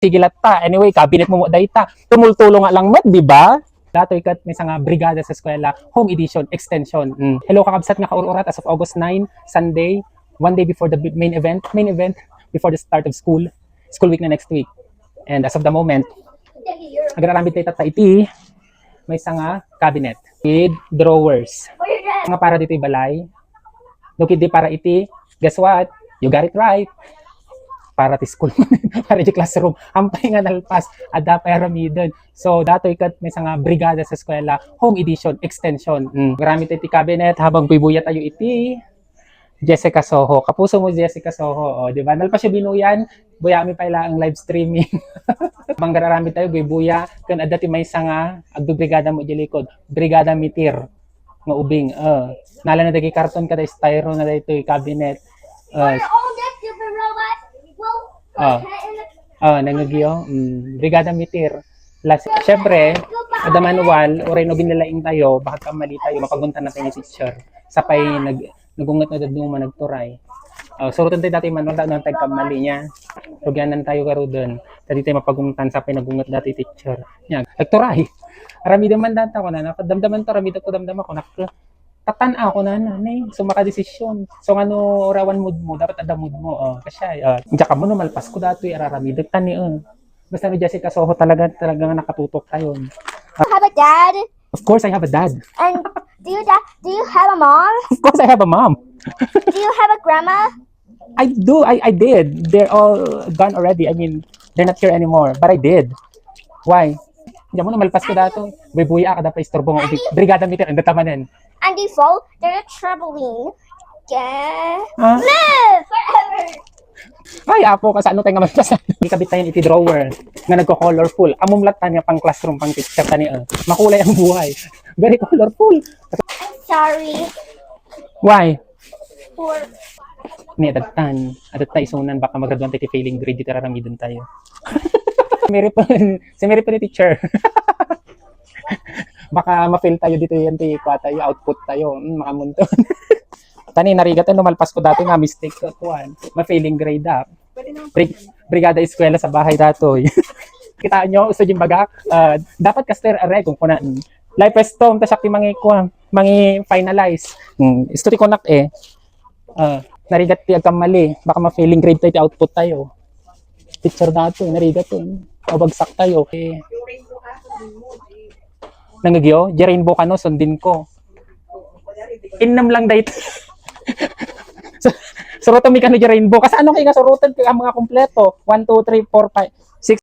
Sige latta. Anyway, cabinet mo dayta. Tumultulo nga lang met, di ba? Dato ikat may nga brigada sa eskwela, home edition, extension. Hello kakabsat nga kaururat as of August 9, Sunday, one day before the main event before the start of school week na next week. And as of the moment, agararambit tayo tata iti, may nga cabinet with drawers. Nga para dito balay, lukid di para iti, guess what? You got it right. Para ti school para di classroom ampay nga nalpas ada pyramidon. So dato ikat may nga brigada sa eskwela, home edition, extension. Marami tayo ti cabinet habang bubuya tayo iti Jessica Soho. Kapuso mo Jessica Soho, di ba? Nalpas siya binuyan, buya mi pa ila ang live streaming. Habang gararami tayo buya kun adda ti may nga agdubrigada mo di likod, brigada mitir nga ubing. Nala na dagi karton kada styro na dayto cabinet. Nangagyo. Brigada mitir. Siyempre, ada manual, oray no binalaing tayo, bakit ka mali tayo, mapagunta na tayo ni teacher. Sapay, nagungat na dadong managturay. Surutan tayo dati manual, nang tayo kamali niya. Rugyanan tayo karo doon. Dati tayo mapaguntan, sapay nagungat dati teacher. Yan, nagturay. Arami naman data ko na, nakadamdaman to, arami ko damdaman ko, tatan ako na nanay. So makadesisyon. So ano orawan mood mo, dapat ada mood mo. Kasi diyan mo no malpas ko dato araramid tani. Basta no Jessica Soho talaga nakatutok tayo. Have a dad? Of course I have a dad. And do you have a mom? Of course I have a mom. Do you have a grandma? I do. I did. They're all gone already. I mean, they're not here anymore. But I did. Why? Diyan mo no malpas ko dato. Bubuya ka da pa istorbo mo. Brigada meter and tamanen. And default, they're troubling. Live forever. Ay, apo ka sa ano tayo nga magpasa. Ikabit tayo iti drawer nga nagko-colorful. Amumlat tanya pang classroom, pang teacher tanya. Makulay ang buhay. Very colorful. I'm sorry Why? for... Ni adatan. Adatan isunan baka magraduan tayo failing grade dito raramidon tayo. Si Mary pa ni teacher. Baka ma-fail tayo dito yan tayo output tayo. Makamunton. Tani narigatan lumalpas ko dati nga mistake ko tuwan. Ma-failing grade up. Brigada eskwela sa bahay datoy. Kitaan nyo usa jing bagak. Dapat caster are kung kunan. Life storm ta sakti mangi finalize. Isto ti konak narigat ti agkam mali. Baka ma-failing grade tayo output tayo. Teacher dato narigat o bagsak tayo. Nangagyo, di rainbow ka no, sundin ko. Innam lang dahit. Surutan mi ka no di rainbow. Kasi ano kayo kasurutan ka mga kompleto? 1, 2, 3, 4,